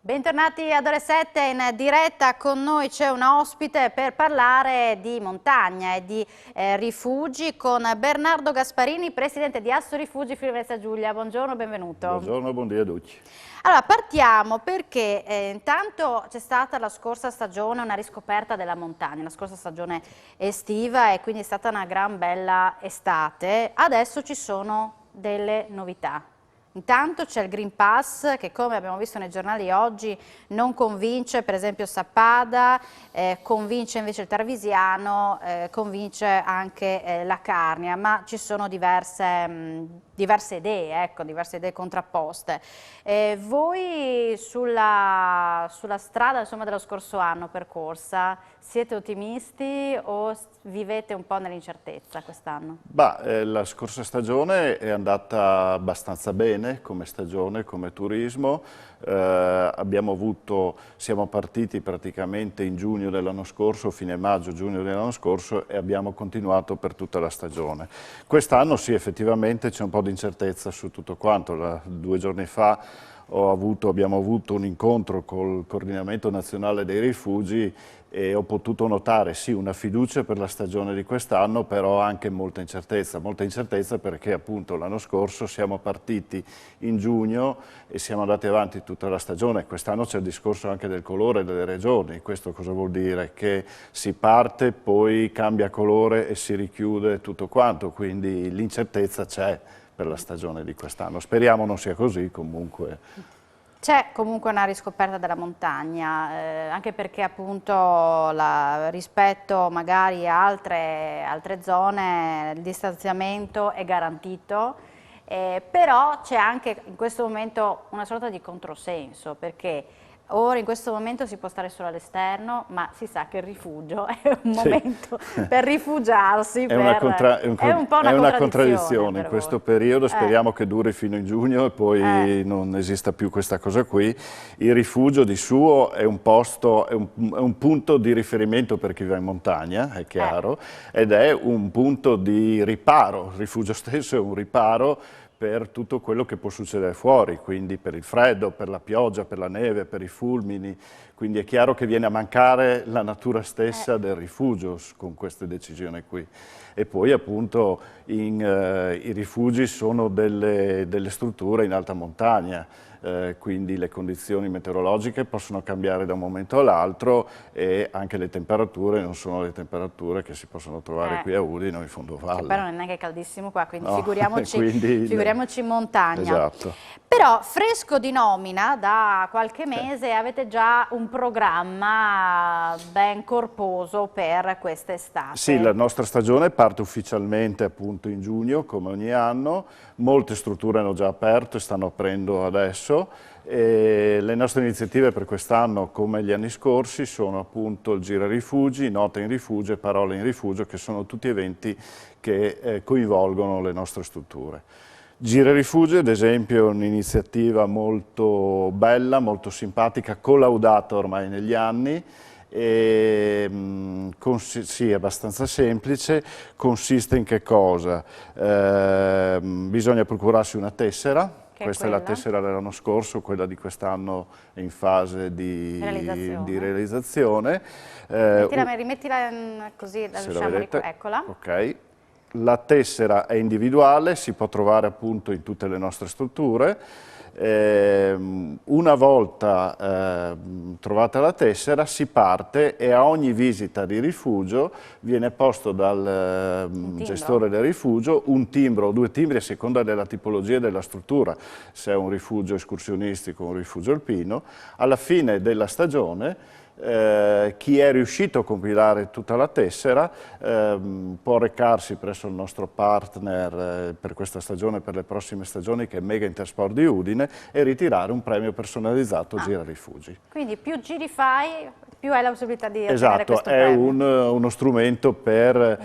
Bentornati ad Ore 7, in diretta con noi c'è una ospite per parlare di montagna e di rifugi con Bernardo Gasparini, presidente di Asso Rifugi Friuli Venezia Giulia. Buongiorno, benvenuto. Buongiorno, buondì a tutti. Allora, partiamo perché intanto c'è stata la scorsa stagione una riscoperta della montagna, la scorsa stagione estiva, e quindi è stata una gran bella estate. Adesso ci sono delle novità. Intanto c'è il Green Pass che, come abbiamo visto nei giornali oggi, non convince per esempio Sappada, convince invece il Tarvisiano, convince anche la Carnia, ma ci sono diverse idee, ecco, diverse idee contrapposte. Voi sulla strada, insomma, dello scorso anno percorsa, siete ottimisti o vivete un po' nell'incertezza quest'anno? La scorsa stagione è andata abbastanza bene come stagione, come turismo. Siamo partiti praticamente in giugno dell'anno scorso, fine maggio, giugno dell'anno scorso, e abbiamo continuato per tutta la stagione. Quest'anno sì, effettivamente c'è un po' di incertezza su tutto quanto. 2 giorni fa abbiamo avuto un incontro col Coordinamento Nazionale dei Rifugi e ho potuto notare sì una fiducia per la stagione di quest'anno, però anche molta incertezza perché appunto l'anno scorso siamo partiti in giugno e siamo andati avanti tutta la stagione. Quest'anno c'è il discorso anche del colore delle regioni. Questo cosa vuol dire? Che si parte, poi cambia colore e si richiude tutto quanto, quindi l'incertezza c'è per la stagione di quest'anno. Speriamo non sia così comunque. C'è comunque una riscoperta della montagna, anche perché appunto rispetto magari a altre zone il distanziamento è garantito, però c'è anche in questo momento una sorta di controsenso, perché ora in questo momento si può stare solo all'esterno, ma si sa che il rifugio è un momento per rifugiarsi, è un po' una contraddizione in questo periodo. Speriamo che duri fino in giugno e poi non esista più questa cosa qui. Il rifugio di suo è un punto di riferimento per chi va in montagna, è chiaro, ed è un punto di riparo. Il rifugio stesso è un riparo per tutto quello che può succedere fuori, quindi per il freddo, per la pioggia, per la neve, per i fulmini, quindi è chiaro che viene a mancare la natura stessa del rifugio con queste decisioni qui. E poi appunto i rifugi sono delle strutture in alta montagna, quindi le condizioni meteorologiche possono cambiare da un momento all'altro e anche le temperature non sono le temperature che si possono trovare qui a Udine o in fondovalle. Che però non è neanche caldissimo qua, quindi no, figuriamoci in montagna. Esatto. Però fresco di nomina da qualche mese avete già un programma ben corposo per quest'estate. Sì, la nostra stagione parte ufficialmente appunto in giugno, come ogni anno. Molte strutture hanno già aperto e stanno aprendo adesso. E le nostre iniziative per quest'anno, come gli anni scorsi, sono appunto il Gira Rifugi, Nota in Rifugio e Parole in Rifugio, che sono tutti eventi che coinvolgono le nostre strutture. Gira Rifugio, ad esempio, è un'iniziativa molto bella, molto simpatica, collaudata ormai negli anni. Sì, è abbastanza semplice. Consiste in che cosa? Bisogna procurarsi una tessera. Questa è la tessera dell'anno scorso, quella di quest'anno è in fase di realizzazione. Rimettila così, eccola. Ok. La tessera è individuale, si può trovare appunto in tutte le nostre strutture. Una volta trovata la tessera si parte e a ogni visita di rifugio viene posto dal gestore del rifugio un timbro o 2 timbri a seconda della tipologia della struttura, se è un rifugio escursionistico o un rifugio alpino. Alla fine della stagione chi è riuscito a compilare tutta la tessera può recarsi presso il nostro partner per questa stagione e per le prossime stagioni, che è Mega Intersport di Udine, e ritirare un premio personalizzato Gira Rifugi. Quindi più giri fai, più hai la possibilità di ottenere questo premio. Esatto, è uno strumento per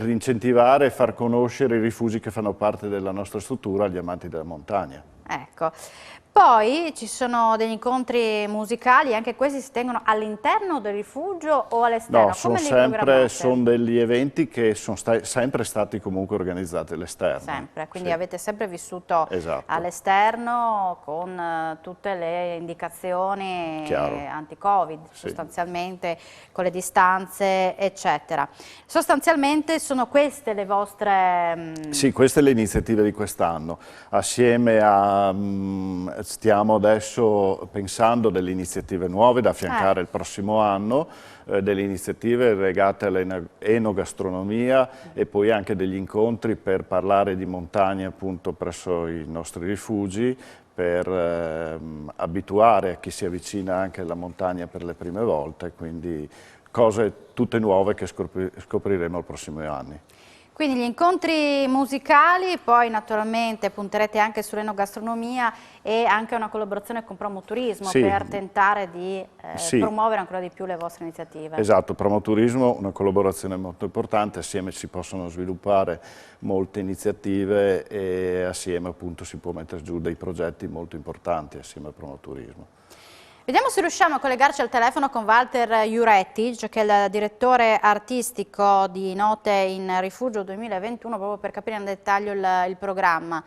incentivare e far conoscere i rifugi che fanno parte della nostra struttura agli amanti della montagna. Ecco. Poi ci sono degli incontri musicali, anche questi si tengono all'interno del rifugio o all'esterno? No, sono degli eventi che sono sempre stati comunque organizzati all'esterno. Sempre, quindi sì. avete sempre vissuto all'esterno con tutte le indicazioni anti-Covid, sostanzialmente, con le distanze, eccetera. Sostanzialmente sono queste le vostre... Sì, queste le iniziative di quest'anno, assieme a... stiamo adesso pensando delle iniziative nuove da affiancare il prossimo anno, delle iniziative legate all'enogastronomia e poi anche degli incontri per parlare di montagna appunto presso i nostri rifugi, per abituare a chi si avvicina anche alla montagna per le prime volte, quindi cose tutte nuove che scopriremo nei prossimi anni. Quindi gli incontri musicali, poi naturalmente punterete anche sull'enogastronomia e anche una collaborazione con Promoturismo per tentare di promuovere ancora di più le vostre iniziative. Esatto, Promoturismo, una collaborazione molto importante, assieme si possono sviluppare molte iniziative e assieme appunto si può mettere giù dei progetti molto importanti assieme al Promoturismo. Vediamo se riusciamo a collegarci al telefono con Walter Juretic, che è il direttore artistico di Note in Rifugio 2021, proprio per capire in dettaglio il programma.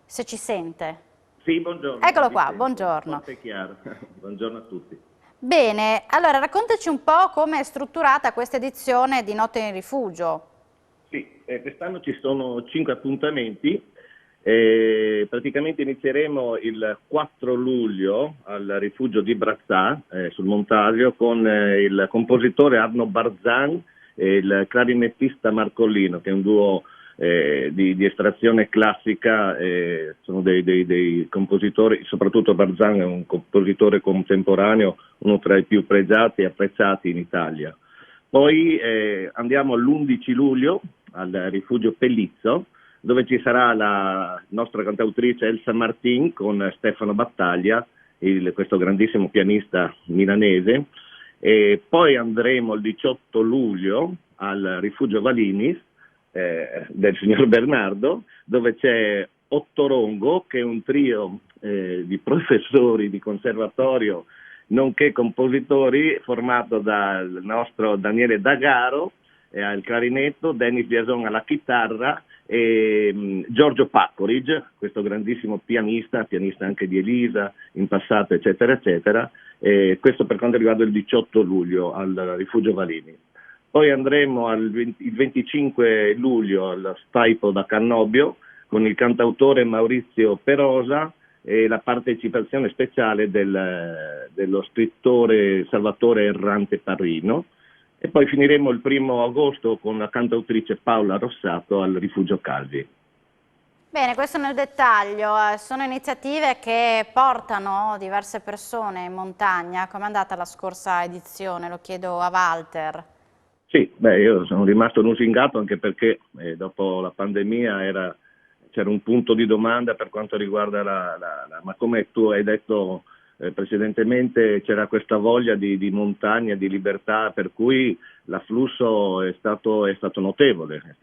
Se ci sente. Sì, buongiorno. Eccolo qua, buongiorno. Forte e chiaro. Buongiorno a tutti. Bene, allora raccontaci un po' come è strutturata questa edizione di Note in Rifugio. Sì, quest'anno ci sono 5 appuntamenti. Praticamente inizieremo il 4 luglio al rifugio di Brazzà, sul Montaglio, con il compositore Arno Barzan e il clarinettista Marcollino, che è un duo di estrazione classica. Sono dei compositori, soprattutto Barzan è un compositore contemporaneo, uno tra i più pregiati e apprezzati in Italia. Poi andiamo all'11 luglio al rifugio Pellizzo, dove ci sarà la nostra cantautrice Elsa Martin con Stefano Battaglia, questo grandissimo pianista milanese. E poi andremo il 18 luglio al rifugio Valinis del signor Bernardo, dove c'è Ottorongo, che è un trio di professori di conservatorio nonché compositori, formato dal nostro Daniele D'Agaro al clarinetto, Denis Biason alla chitarra e Giorgio Paccoridge, questo grandissimo pianista anche di Elisa in passato, eccetera eccetera. Questo per quanto riguarda il 18 luglio al rifugio Valini. Poi andremo il 25 luglio al Staipo da Cannobio con il cantautore Maurizio Perosa e la partecipazione speciale dello scrittore Salvatore Errante Parrino. E poi finiremo il 1° agosto con la cantautrice Paola Rossato al rifugio Calvi. Bene, questo nel dettaglio. Sono iniziative che portano diverse persone in montagna. Com'è andata la scorsa edizione? Lo chiedo a Walter. Sì, io sono rimasto lusingato anche perché dopo la pandemia c'era un punto di domanda per quanto riguarda ma come tu hai detto precedentemente, c'era questa voglia di montagna, di libertà, per cui l'afflusso è stato notevole,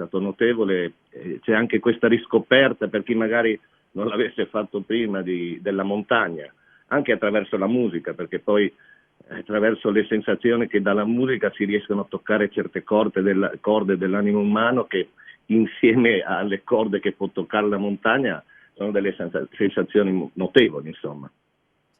c'è anche questa riscoperta per chi magari non l'avesse fatto prima della montagna, anche attraverso la musica, perché poi attraverso le sensazioni che dalla musica si riescono a toccare certe corde dell'animo umano che insieme alle corde che può toccare la montagna sono delle sensazioni notevoli, insomma.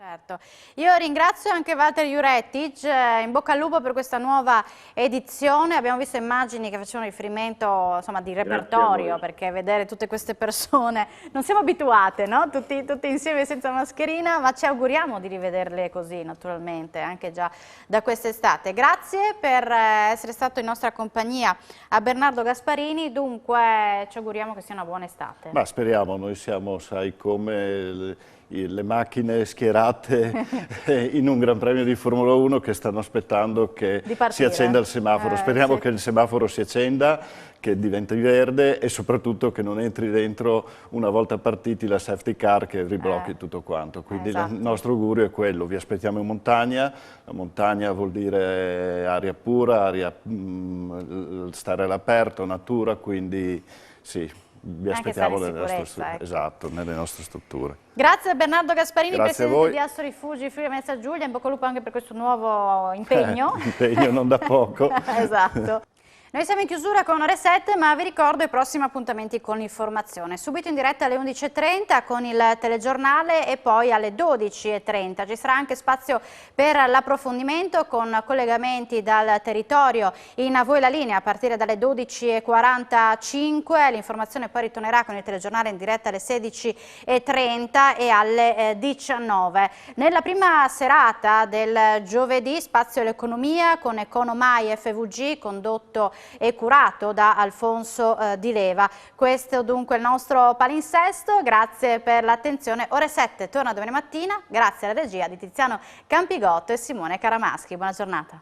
Certo, io ringrazio anche Walter Juretic, in bocca al lupo per questa nuova edizione. Abbiamo visto immagini che facevano riferimento, insomma, di repertorio, perché vedere tutte queste persone, non siamo abituate, no? Tutti insieme senza mascherina, ma ci auguriamo di rivederle così naturalmente, anche già da quest'estate. Grazie per essere stato in nostra compagnia a Bernardo Gasparini, dunque ci auguriamo che sia una buona estate. Ma speriamo, noi siamo, sai, come le macchine schierate in un Gran Premio di Formula 1 che stanno aspettando che si accenda il semaforo. Speriamo che il semaforo si accenda, che diventi verde e soprattutto che non entri dentro, una volta partiti, la safety car che riblocchi tutto quanto. Quindi il nostro augurio è quello, vi aspettiamo in montagna. La montagna vuol dire aria pura, stare all'aperto, natura, quindi sì. vi Anche aspettiamo stare in nelle nostre, sicurezza, ecco. esatto, nelle nostre strutture. Grazie a Bernardo Gasparini, Grazie a presidente voi. di Asso Rifugi Friuli Venezia Giulia, in bocca al lupo anche per questo nuovo impegno. Impegno non da poco. Esatto. Noi siamo in chiusura con ore 7, ma vi ricordo i prossimi appuntamenti con l'informazione. Subito in diretta alle 11:30 con il telegiornale e poi alle 12:30. Ci sarà anche spazio per l'approfondimento con collegamenti dal territorio in A voi la linea a partire dalle 12:45. L'informazione poi ritornerà con il telegiornale in diretta alle 16:30 e alle 19. Nella prima serata del giovedì spazio all'economia con Economai FVG condotto e curato da Alfonso Di Leva. Questo dunque è il nostro palinsesto, grazie per l'attenzione. Ore 7 torna domani mattina, grazie alla regia di Tiziano Campigotto e Simone Caramaschi. Buona giornata.